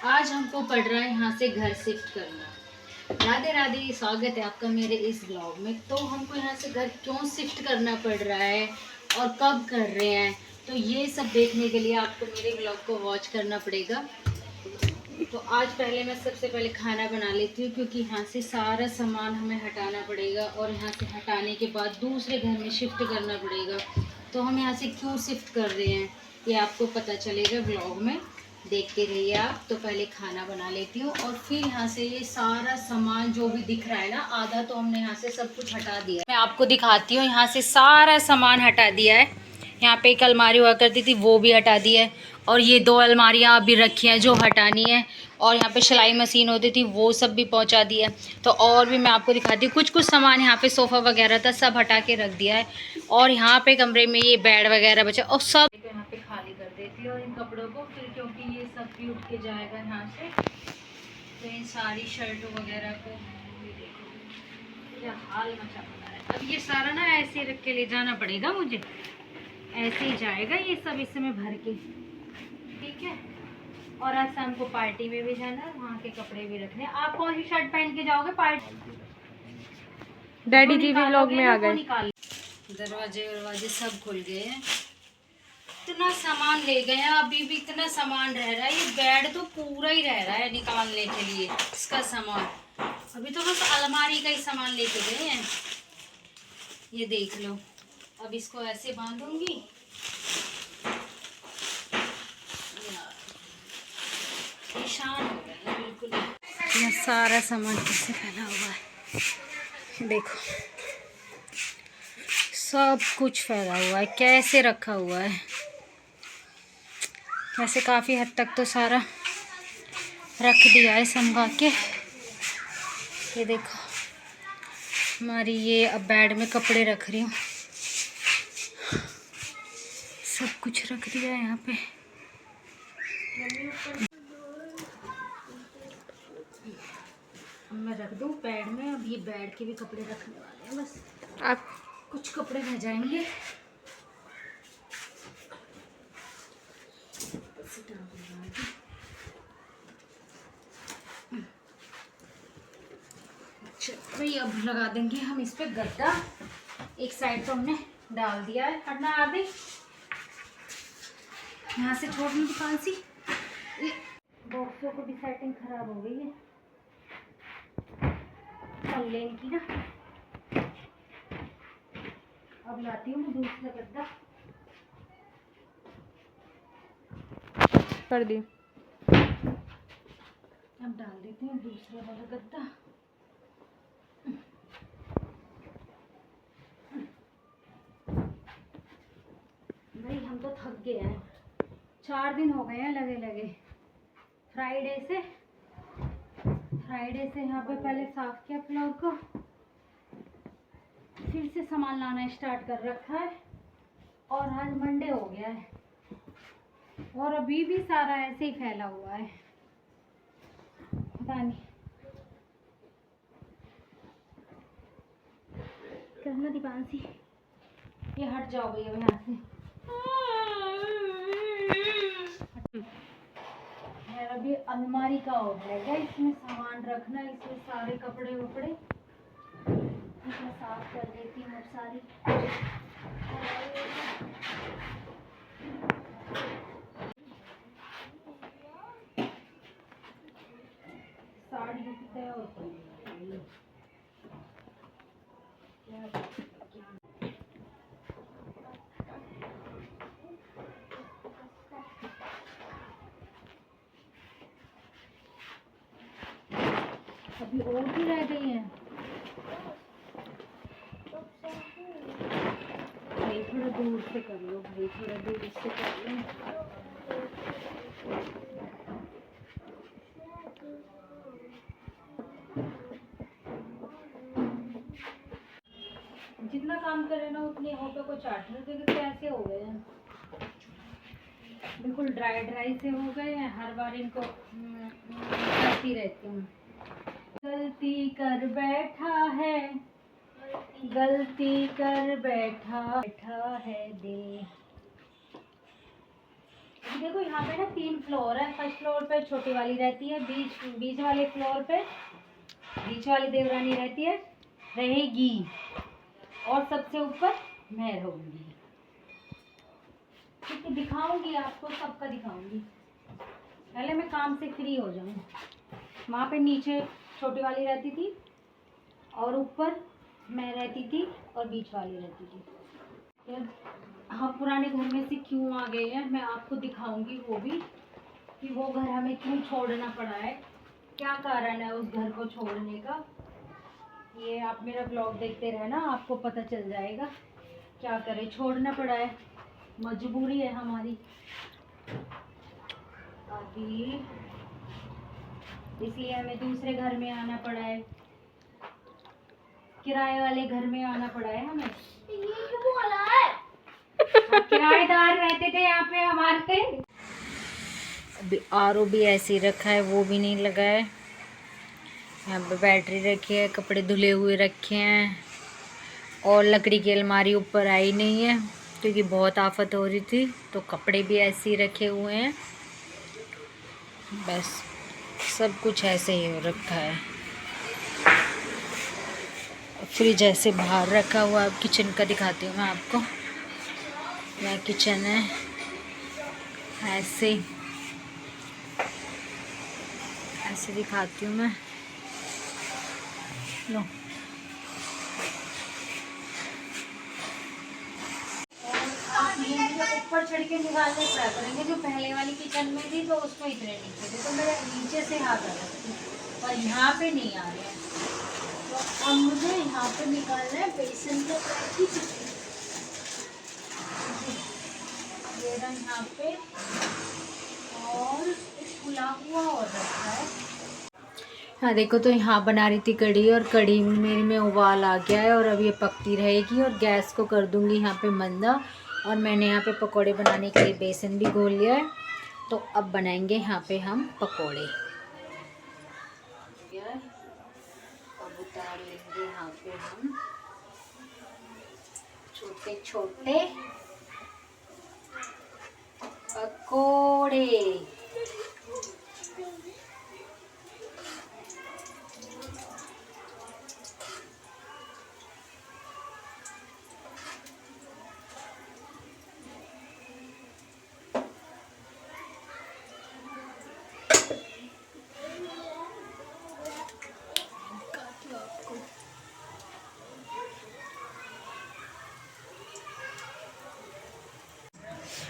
आज हमको पड़ रहा है यहाँ से घर शिफ्ट करना। राधे राधे, स्वागत है आपका मेरे इस ब्लॉग में। तो हमको यहाँ से घर क्यों शिफ्ट करना पड़ रहा है और कब कर रहे हैं, तो ये सब देखने के लिए आपको मेरे ब्लॉग को वॉच करना पड़ेगा। तो आज पहले मैं सबसे पहले खाना बना लेती हूँ, क्योंकि यहाँ से सारा सामान हमें हटाना पड़ेगा और यहाँ से हटाने के बाद दूसरे घर में शिफ्ट करना पड़ेगा। तो हम यहाँ से क्यों शिफ्ट कर रहे हैं ये आपको पता चलेगा ब्लॉग में, देखते रहिए आप। तो पहले खाना बना लेती हूँ और फिर यहाँ से ये सारा सामान जो भी दिख रहा है ना, आधा तो हमने यहाँ से सब कुछ हटा दिया है। मैं आपको दिखाती हूँ, यहाँ से सारा सामान हटा दिया है। यहाँ पे एक अलमारी हुआ करती थी, वो भी हटा दी है। और ये 2 अलमारियाँ अभी रखी हैं जो हटानी है। और यहाँ पे सिलाई मशीन होती थी, वो सब भी पहुँचा दी है। तो और भी मैं आपको दिखाती हूँ, कुछ कुछ सामान यहाँ पे सोफ़ा वगैरह था, सब हटा के रख दिया है। और यहाँ पे कमरे में ये बेड वगैरह बचा और सब यहाँ पे खाली कर देती है। और इन कपड़ों को फिर, क्योंकि ये सब भी उठ के जाएगा यहाँ से, तो इन सारी शर्टों वगैरह को ये देखो क्या हाल मचा पड़ा है। अब ये सारा ना ऐसे रख के ले जाना पड़ेगा मुझे, ऐसे ही जाएगा ये सब इसमें भर के, ठीक है। और आज शाम को पार्टी में भी जाना है, वहाँ के कपड़े भी रखने। आप कौन सी शर्ट पहन के जाओगे पार्टी? डैडी जी भी व्लॉग में आ गए। दरवाजे वरवाजे सब खुल गए हैं। इतना सामान ले गए हैं, अभी भी इतना सामान रह रहा है। ये बेड तो पूरा ही रह रहा है निकालने के लिए, इसका सामान। अभी तो बस अलमारी का ही सामान लेके गए हैं। ये देख लो, अब इसको ऐसे बांधूंगी। परेशान हो गए हैं बिल्कुल। ये सारा सामान कैसे फैला हुआ है, देखो सब कुछ फैला हुआ है, कैसे रखा हुआ है। वैसे काफ़ी हद तक तो सारा रख दिया है संभा के। ये देखो हमारी ये अब बेड में कपड़े रख रही हूँ, सब कुछ रख दिया है यहाँ पे। मैं रख दूँ बेड में। अब ये बेड के भी कपड़े रखने वाले हैं, बस आप कुछ कपड़े रह जाएंगे। भाई अब लगा देंगे हम इस पे गद्दा। एक साइड तो हमने डाल दिया है, हटना आदि यहाँ से छोड़नी दुकान सी। बॉक्सों को भी सेटिंग खराब हो गई है ऑनलाइन की ना। अब लाती हूँ मैं दूसरा गद्दा, कर दी। अब डाल देती हूँ दूसरा वाला गद्दा। भाई हम तो थक गए हैं, 4 दिन हो गए हैं लगे लगे। फ्राइडे से यहाँ पे पहले साफ किया फ्लोर को, फिर से सामान लाना स्टार्ट कर रखा है। और आज मंडे हो गया है और अभी भी सारा ऐसे ही फैला हुआ है, पता नहीं। करना दीपांशी, ये हट जाओ भैया यहाँ से। अभी अलमारी का ऑर्डर है क्या, इसमें सामान रखना, इसमें सारे कपड़े वपड़े इसमें साफ कर देती हूँ सारी। साड़ी की तय होती है अभी और भी रह गई हैं। भाई थोड़ा दूर से कर लो, भाई थोड़ा दूर से कर लो। जितना काम करे ना उतने होटो को चाट रहे थे, कैसे हो गए हैं, बिल्कुल ड्राई से हो गए हैं। हर बार इनको करती रहती हूँ। गलती कर बैठा है, गलती कर बैठा है दे। देखो यहाँ पे ना 3 फ्लोर है। फर्स्ट फ्लोर पे छोटी वाली रहती है, बीच वाले फ्लोर पे बीच वाली देवरानी रहती है, रहेगी, और सबसे ऊपर मैं रहूँगी। ठीक है, दिखाऊंगी आपको, सबका दिखाऊंगी। पहले मैं काम से फ्री हो जाऊँ। वहाँ पे नीचे छोटी वाली रहती थी और ऊपर मैं रहती थी और बीच वाली रहती थी। हम पुराने घर में से क्यों आ गए हैं मैं आपको दिखाऊंगी, वो भी कि वो घर हमें क्यों छोड़ना पड़ा है, क्या कारण है उस घर को छोड़ने का। ये आप मेरा ब्लॉग देखते रहना, आपको पता चल जाएगा। क्या करें, छोड़ना पड़ा है, मजबूरी है हमारी अभी, इसलिए हमें दूसरे घर में आना पड़ा है, किराए वाले घर में आना पड़ा है हमें। ये क्यों बोला है? किराएदार रहते थे यहाँ पे हमारे। अभी आरओ भी ऐसे ही रखा है, वो भी नहीं लगा है। यहाँ पे बैटरी रखी है, कपड़े धुले हुए रखे हैं, और लकड़ी की अलमारी ऊपर आई नहीं है क्योंकि बहुत आफत हो रही थी, तो कपड़े भी ऐसे ही रखे हुए हैं। बस सब कुछ ऐसे ही हो रखा है। फ्रिज ऐसे बाहर रखा हुआ है। किचन का दिखाती हूँ मैं आपको। यह किचन है, ऐसे ऐसे दिखाती हूँ मैं। लो, ऊपर चढ़ के निकालने ट्राई करेंगे। जो पहले वाली किचन में थी तो उसमें इतने नीचे थे, तो मेरे नीचे से हाथ आ रहा था, और यहाँ पे नहीं आ रहे हैं। तो अब मुझे यहाँ पे निकालना है बेसन के पैकेट की चिकन। ये रंग यहाँ पे, और खुला हुआ और रखा है। हाँ देखो, तो यहाँ बना रही थी कढ़ी, और कढ़ी मेरी में उबाल आ गया है, और अब ये पकती रहेगी, और गैस को कर दूँगी यहाँ पे मंदा। और मैंने यहाँ पे पकोड़े बनाने के लिए बेसन भी घोल लिया है, तो अब बनाएंगे यहाँ पे हम पकोड़े। अब उतार लेंगे यहाँ पे हम छोटे छोटे पकोड़े।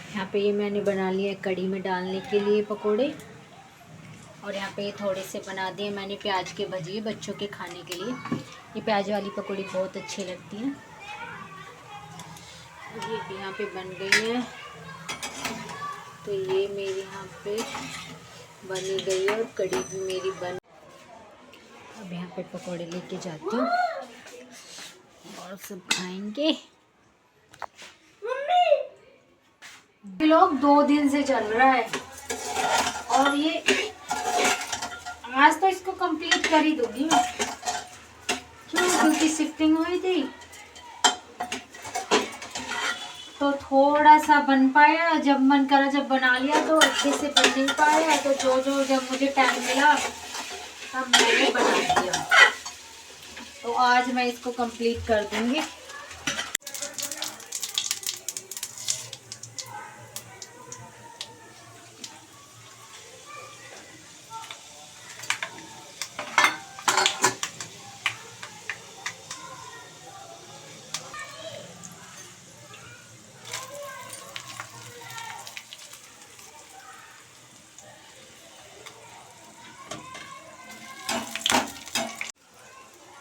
यहाँ पे ये मैंने बना लिया कढ़ी में डालने के लिए पकोड़े, और यहाँ पे ये थोड़े से बना दिए मैंने प्याज के भजिए बच्चों के खाने के लिए। ये प्याज वाली पकौड़ी बहुत अच्छी लगती है। ये भी यहाँ पे बन गई है, तो ये मेरी यहाँ पे बनी गई है, और कढ़ी भी मेरी बन। अब यहाँ पे पकौड़े लेके जाती हूँ और सब खाएंगे। लोग 2 दिन से चल रहा है, और ये आज तो इसको कंप्लीट कर ही दूंगी मैं। क्यों? क्योंकि शिफ्टिंग हुई थी तो थोड़ा सा बन पाया, जब मन करा जब बना लिया, तो अच्छे से बन नहीं पाया, तो जो जब मुझे टाइम मिला तब मैंने बना दिया। तो आज मैं इसको कंप्लीट कर दूंगी।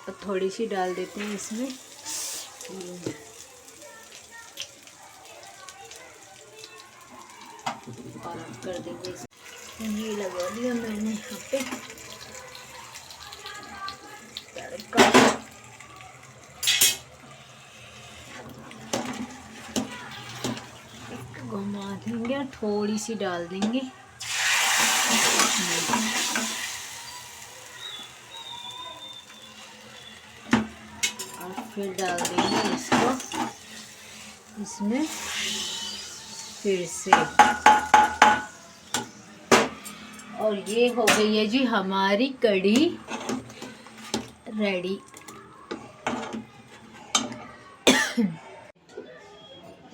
अब थोड़ी सी डाल देते हैं इसमें, और अब कर देंगे। ये लगा दिया मैंने यहाँ पे तड़का। घुमा देंगे और थोड़ी सी डाल देंगे, और फिर डाल देंगे इसको इसमें फिर से। और ये हो गई है जी हमारी कढ़ी रेडी।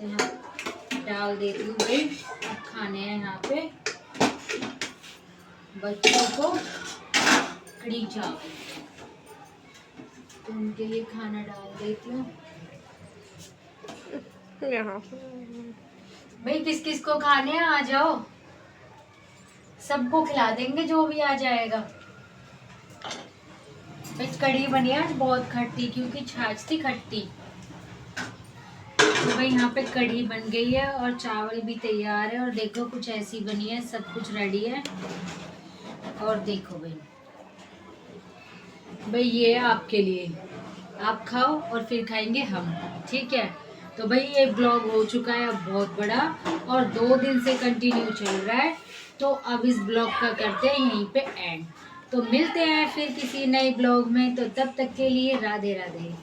यहाँ डाल देती हूँ भाई। अब खाने हैं यहाँ पे बच्चों को कढ़ी चावल, तो उनके लिए खाना डाल देती हूँ। भाई किस किस को खाने हैं आ जाओ, सबको खिला देंगे जो भी आ जाएगा। भाई कढ़ी बनी आज बहुत खट्टी, क्योंकि छाछ थी खट्टी। तो भाई यहाँ पे कढ़ी बन गई है और चावल भी तैयार है, और देखो कुछ ऐसी बनी है, सब कुछ रेडी है। और देखो भाई ये आपके लिए, आप खाओ और फिर खाएंगे हम, ठीक है। तो भाई ये ब्लॉग हो चुका है अब बहुत बड़ा, और 2 दिन से कंटिन्यू चल रहा है, तो अब इस ब्लॉग का करते हैं यहीं पे एंड। तो मिलते हैं फिर किसी नए ब्लॉग में, तो तब तक के लिए राधे राधे।